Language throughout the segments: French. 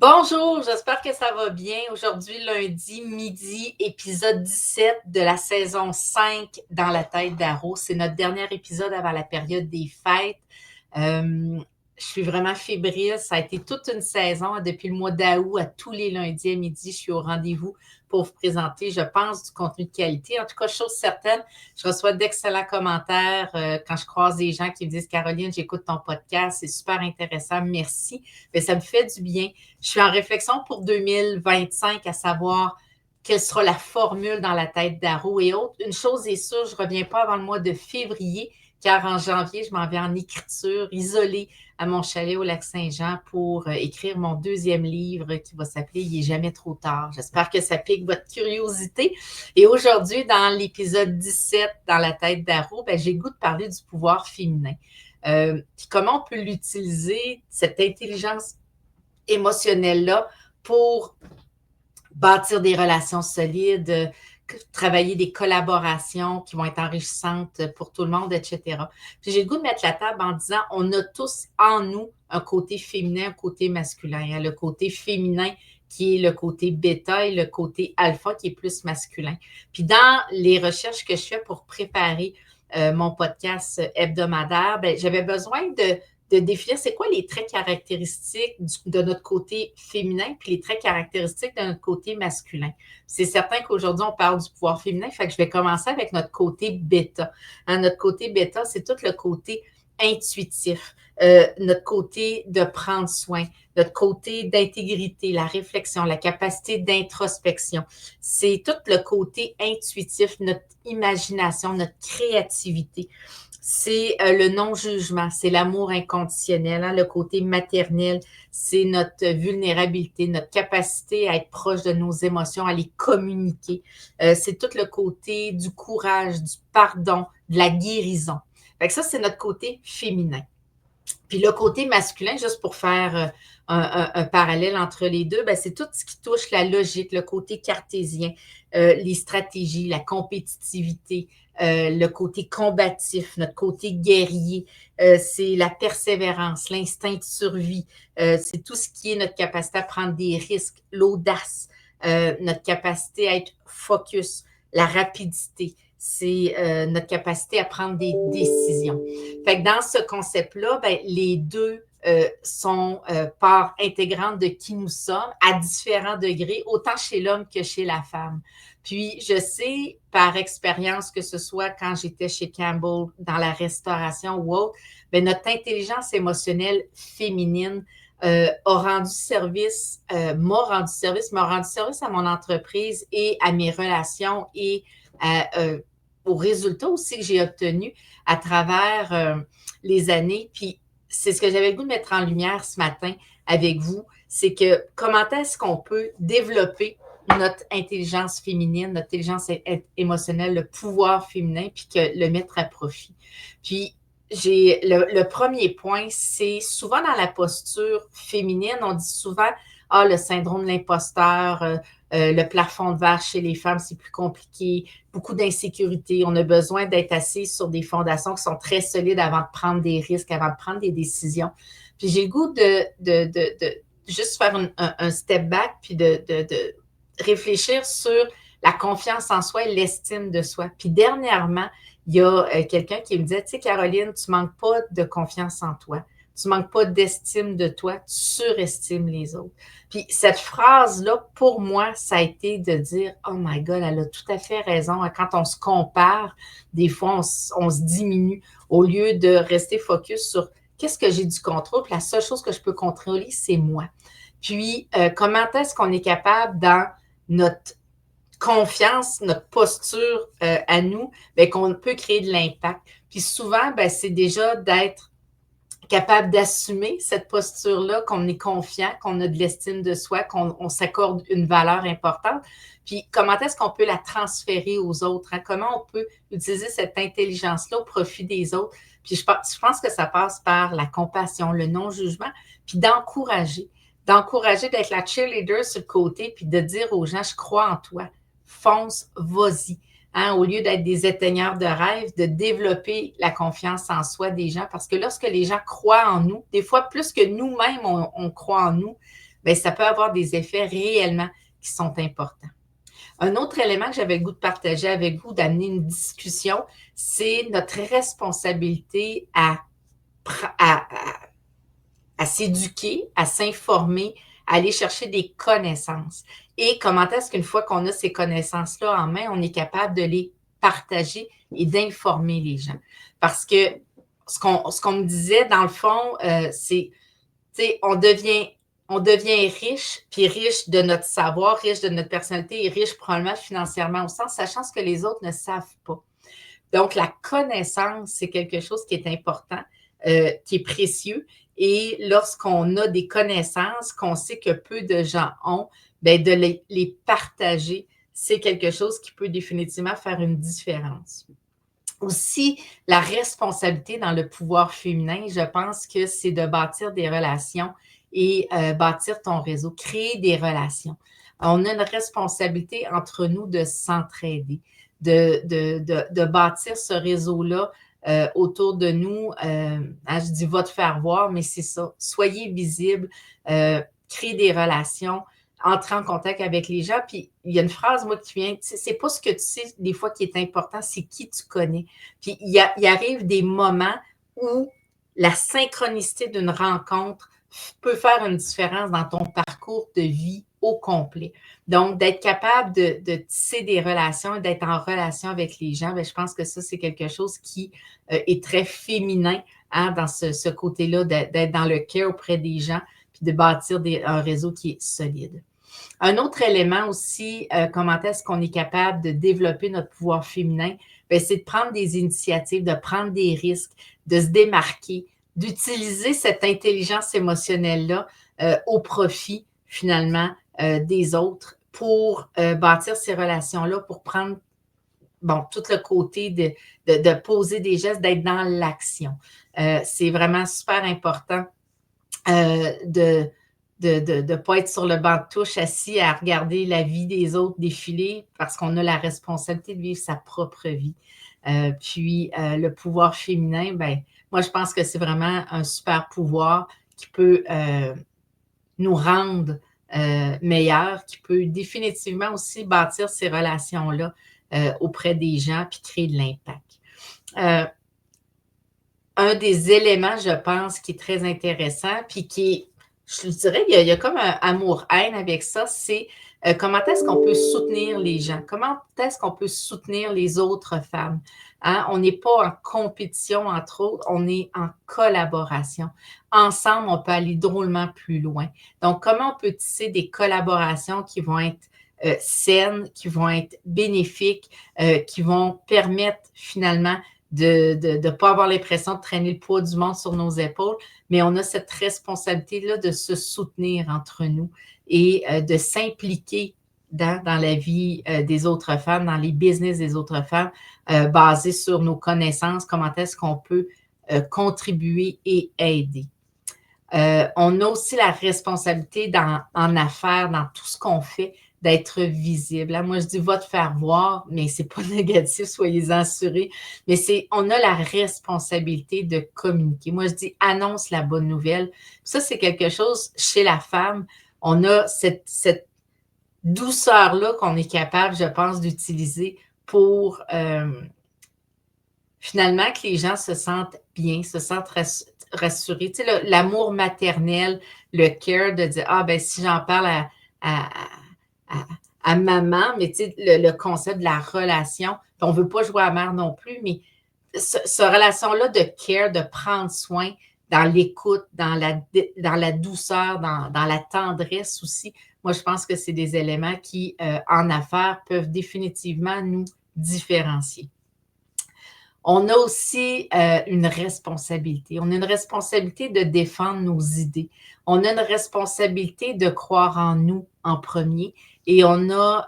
Bonjour, j'espère que ça va bien. Aujourd'hui, lundi, midi, épisode 17 de la saison 5 dans la tête d'Aro. C'est notre dernier épisode avant la période des fêtes. Je suis vraiment fébrile. Ça a été toute une saison. Depuis le mois d'août, à tous les lundis à midi, je suis au rendez-vous pour vous présenter, je pense, du contenu de qualité. En tout cas, chose certaine, je reçois d'excellents commentaires quand je croise des gens qui me disent « Caroline, j'écoute ton podcast, c'est super intéressant, merci ». Mais ça me fait du bien. Je suis en réflexion pour 2025, à savoir quelle sera la formule dans la tête d'Aro et autres. Une chose est sûre, je ne reviens pas avant le mois de février, car en janvier, je m'en vais en écriture, isolée à mon chalet au Lac-Saint-Jean pour écrire mon deuxième livre qui va s'appeler « Il n'est jamais trop tard ». J'espère que ça pique votre curiosité. Et aujourd'hui, dans l'épisode 17, dans la tête d'Aro, j'ai le goût de parler du pouvoir féminin. Puis comment on peut l'utiliser, cette intelligence émotionnelle-là, pour bâtir des relations solides, travailler des collaborations qui vont être enrichissantes pour tout le monde, etc. Puis j'ai le goût de mettre la table en disant, on a tous en nous un côté féminin, un côté masculin. Le côté féminin qui est le côté bêta et le côté alpha qui est plus masculin. Puis dans les recherches que je fais pour préparer mon podcast hebdomadaire, j'avais besoin de définir c'est quoi les traits caractéristiques de notre côté féminin puis les traits caractéristiques de notre côté masculin. C'est certain qu'aujourd'hui, on parle du pouvoir féminin, fait que je vais commencer avec notre côté bêta. Notre côté bêta, c'est tout le côté intuitif, notre côté de prendre soin, notre côté d'intégrité, la réflexion, la capacité d'introspection. C'est tout le côté intuitif, notre imagination, notre créativité. C'est le non-jugement, c'est l'amour inconditionnel, le côté maternel, c'est notre vulnérabilité, notre capacité à être proche de nos émotions, à les communiquer. C'est tout le côté du courage, du pardon, de la guérison. Fait que ça, c'est notre côté féminin. Puis le côté masculin, juste pour faire un parallèle entre les deux, c'est tout ce qui touche la logique, le côté cartésien, les stratégies, la compétitivité, le côté combatif, notre côté guerrier, c'est la persévérance, l'instinct de survie, c'est tout ce qui est notre capacité à prendre des risques, l'audace, notre capacité à être focus, la rapidité, c'est notre capacité à prendre des décisions. Fait que dans ce concept-là, les deux sont part intégrante de qui nous sommes à différents degrés, autant chez l'homme que chez la femme. Puis, je sais par expérience que ce soit quand j'étais chez Campbell dans la restauration ou autre, notre intelligence émotionnelle féminine m'a rendu service à mon entreprise et à mes relations et aux résultats aussi que j'ai obtenus à travers les années. Puis, c'est ce que j'avais le goût de mettre en lumière ce matin avec vous, c'est que comment est-ce qu'on peut développer notre intelligence féminine, notre intelligence émotionnelle, le pouvoir féminin, puis que le mettre à profit. Puis, le premier point, c'est souvent dans la posture féminine, on dit souvent « Ah, le syndrome de l'imposteur, le plafond de verre chez les femmes, c'est plus compliqué, beaucoup d'insécurité, on a besoin d'être assis sur des fondations qui sont très solides avant de prendre des risques, avant de prendre des décisions. » Puis j'ai le goût de juste faire un step back, puis de réfléchir sur la confiance en soi et l'estime de soi. Puis dernièrement, il y a quelqu'un qui me disait, tu sais, Caroline, tu manques pas de confiance en toi. Tu manques pas d'estime de toi, tu surestimes les autres. Puis cette phrase-là, pour moi, ça a été de dire, oh my God, elle a tout à fait raison. Quand on se compare, des fois, on se diminue au lieu de rester focus sur qu'est-ce que j'ai du contrôle. Puis la seule chose que je peux contrôler, c'est moi. Puis comment est-ce qu'on est capable dans notre confiance, notre posture à nous, qu'on peut créer de l'impact. Puis souvent, c'est déjà d'être capable d'assumer cette posture-là, qu'on est confiant, qu'on a de l'estime de soi, qu'on s'accorde une valeur importante. Puis comment est-ce qu'on peut la transférer aux autres? Comment on peut utiliser cette intelligence-là au profit des autres? Puis je pense que ça passe par la compassion, le non-jugement, puis d'encourager d'être la cheerleader sur le côté, puis de dire aux gens, je crois en toi, fonce, vas-y. Au lieu d'être des éteigneurs de rêve, de développer la confiance en soi des gens, parce que lorsque les gens croient en nous, des fois plus que nous-mêmes, on croit en nous, bien, ça peut avoir des effets réellement qui sont importants. Un autre élément que j'avais le goût de partager avec vous, d'amener une discussion, c'est notre responsabilité à s'éduquer, à s'informer, à aller chercher des connaissances. Et comment est-ce qu'une fois qu'on a ces connaissances-là en main, on est capable de les partager et d'informer les gens. Parce que ce qu'on me disait, dans le fond, c'est, tu sais, on devient riche, puis riche de notre savoir, riche de notre personnalité et riche probablement financièrement aussi, en sachant ce que les autres ne savent pas. Donc, la connaissance, c'est quelque chose qui est important, qui est précieux. Et lorsqu'on a des connaissances qu'on sait que peu de gens ont, bien, de les partager, c'est quelque chose qui peut définitivement faire une différence. Aussi, la responsabilité dans le pouvoir féminin, je pense que c'est de bâtir des relations et bâtir ton réseau, créer des relations. On a une responsabilité entre nous de s'entraider, de bâtir ce réseau-là autour de nous. Je dis va te faire voir, mais c'est ça. Soyez visible, créez des relations, entrer en contact avec les gens. Puis il y a une phrase, moi, qui vient, c'est pas ce que tu sais des fois qui est important, c'est qui tu connais. Puis il arrive des moments où la synchronicité d'une rencontre peut faire une différence dans ton parcours de vie au complet. Donc, d'être capable de tisser des relations, d'être en relation avec les gens, bien, je pense que ça, c'est quelque chose qui est très féminin, hein, dans ce côté-là, d'être dans le care auprès des gens, puis de bâtir un réseau qui est solide. Un autre élément aussi, comment est-ce qu'on est capable de développer notre pouvoir féminin, bien, c'est de prendre des initiatives, de prendre des risques, de se démarquer, d'utiliser cette intelligence émotionnelle-là au profit, finalement, des autres pour bâtir ces relations-là, pour prendre, bon, tout le côté de poser des gestes, d'être dans l'action. C'est vraiment super important de ne pas être sur le banc de touche assis à regarder la vie des autres défiler parce qu'on a la responsabilité de vivre sa propre vie. Puis, le pouvoir féminin, ben, moi, je pense que c'est vraiment un super pouvoir qui peut nous rendre meilleurs, qui peut définitivement aussi bâtir ces relations-là auprès des gens puis créer de l'impact. Un des éléments, je pense, qui est très intéressant, puis je dirais, il y a comme un amour-haine avec ça, c'est comment est-ce qu'on peut soutenir les gens? Comment est-ce qu'on peut soutenir les autres femmes? Hein? On n'est pas en compétition, entre autres, on est en collaboration. Ensemble, on peut aller drôlement plus loin. Donc, comment on peut tisser des collaborations qui vont être saines, qui vont être bénéfiques, qui vont permettre finalement de ne pas avoir l'impression de traîner le poids du monde sur nos épaules, mais on a cette responsabilité-là de se soutenir entre nous et de s'impliquer dans la vie des autres femmes, dans les business des autres femmes, basés sur nos connaissances, comment est-ce qu'on peut contribuer et aider. On a aussi la responsabilité en affaires, dans tout ce qu'on fait, d'être visible. Là, moi, je dis, va te faire voir, mais c'est pas négatif, soyez assurés. Mais on a la responsabilité de communiquer. Moi, je dis, annonce la bonne nouvelle. Ça, c'est quelque chose, chez la femme, on a cette douceur-là qu'on est capable, je pense, d'utiliser pour finalement que les gens se sentent bien, se sentent rassurés. Tu sais, l'amour maternel, le care de dire, ah, ben si j'en parle à maman, mais tu sais, le concept de la relation, on ne veut pas jouer à mère non plus, mais ce relation-là de care, de prendre soin dans l'écoute, dans la douceur, dans la tendresse aussi, moi, je pense que c'est des éléments qui, en affaires, peuvent définitivement nous différencier. On a aussi une responsabilité. On a une responsabilité de défendre nos idées. On a une responsabilité de croire en nous en premier et on a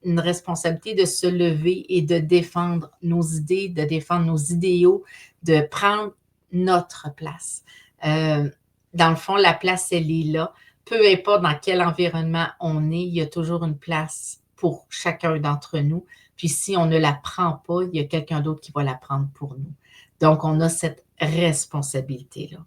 une responsabilité de se lever et de défendre nos idées, de défendre nos idéaux, de prendre notre place. Dans le fond, la place, elle est là. Peu importe dans quel environnement on est, il y a toujours une place pour chacun d'entre nous. Puis si on ne la prend pas, il y a quelqu'un d'autre qui va la prendre pour nous. Donc, on a cette responsabilité-là.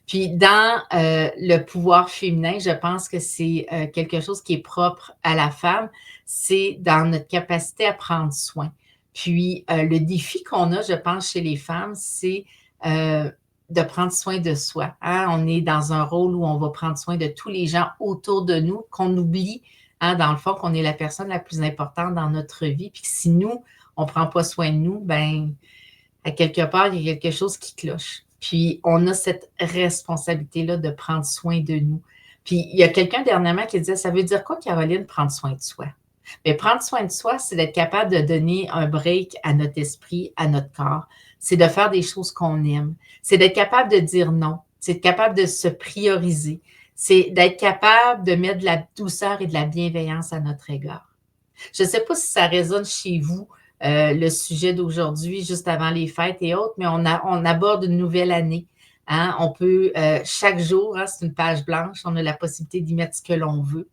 Puis dans le pouvoir féminin, je pense que c'est quelque chose qui est propre à la femme, c'est dans notre capacité à prendre soin. Puis le défi qu'on a, je pense, chez les femmes, c'est de prendre soin de soi. Hein? On est dans un rôle où on va prendre soin de tous les gens autour de nous, qu'on oublie, hein, dans le fond, qu'on est la personne la plus importante dans notre vie. Puis que si nous, on ne prend pas soin de nous, ben à quelque part, il y a quelque chose qui cloche. Puis, on a cette responsabilité-là de prendre soin de nous. Puis, il y a quelqu'un dernièrement qui disait, ça veut dire quoi, Caroline, prendre soin de soi? Mais prendre soin de soi, c'est d'être capable de donner un break à notre esprit, à notre corps. C'est de faire des choses qu'on aime. C'est d'être capable de dire non. C'est d'être capable de se prioriser. C'est d'être capable de mettre de la douceur et de la bienveillance à notre égard. Je ne sais pas si ça résonne chez vous, le sujet d'aujourd'hui, juste avant les fêtes et autres, mais on aborde une nouvelle année. Hein? On peut, chaque jour, hein, c'est une page blanche, on a la possibilité d'y mettre ce que l'on veut.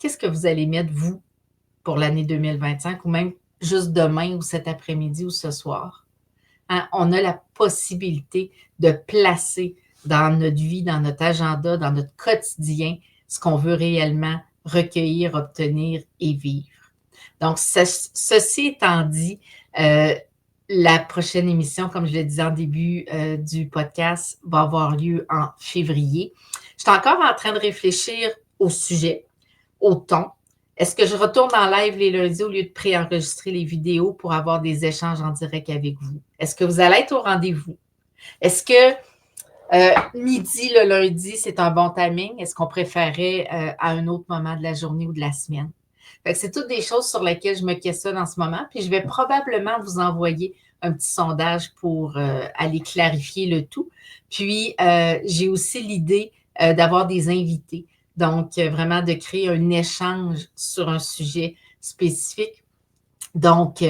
Qu'est-ce que vous allez mettre, vous, pour l'année 2025 ou même juste demain ou cet après-midi ou ce soir? Hein? On a la possibilité de placer dans notre vie, dans notre agenda, dans notre quotidien, ce qu'on veut réellement recueillir, obtenir et vivre. Donc, ceci étant dit, la prochaine émission, comme je le disais en début du podcast, va avoir lieu en février. Je suis encore en train de réfléchir au sujet, au ton. Est-ce que je retourne en live les lundis au lieu de préenregistrer les vidéos pour avoir des échanges en direct avec vous? Est-ce que vous allez être au rendez-vous? Est-ce que midi le lundi, c'est un bon timing? Est-ce qu'on préférait à un autre moment de la journée ou de la semaine? Fait que c'est toutes des choses sur lesquelles je me questionne en ce moment. Puis je vais probablement vous envoyer un petit sondage pour aller clarifier le tout. Puis j'ai aussi l'idée d'avoir des invités. Donc, vraiment de créer un échange sur un sujet spécifique. Donc,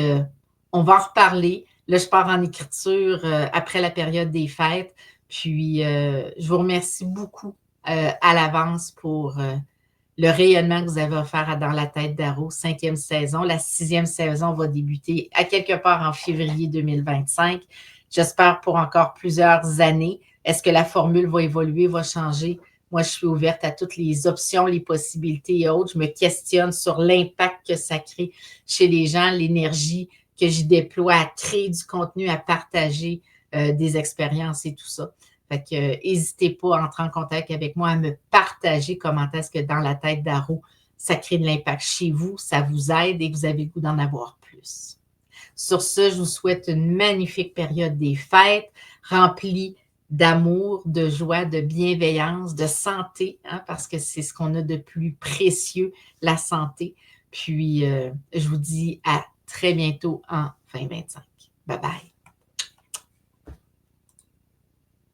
on va en reparler. Là, je pars en écriture après la période des fêtes. Puis, je vous remercie beaucoup à l'avance pour le rayonnement que vous avez offert Dans la tête d'Aro, 5e saison. La 6e saison va débuter à quelque part en février 2025. J'espère pour encore plusieurs années. Est-ce que la formule va évoluer, va changer? Moi, je suis ouverte à toutes les options, les possibilités et autres. Je me questionne sur l'impact que ça crée chez les gens, l'énergie que j'y déploie à créer du contenu, à partager des expériences et tout ça. Fait que n'hésitez pas à entrer en contact avec moi, à me partager comment est-ce que Dans la tête d'Aro, ça crée de l'impact chez vous, ça vous aide et que vous avez le goût d'en avoir plus. Sur ce, je vous souhaite une magnifique période des fêtes, remplie d'amour, de joie, de bienveillance, de santé, hein, parce que c'est ce qu'on a de plus précieux, la santé. Puis, je vous dis à très bientôt en 2025. Bye bye.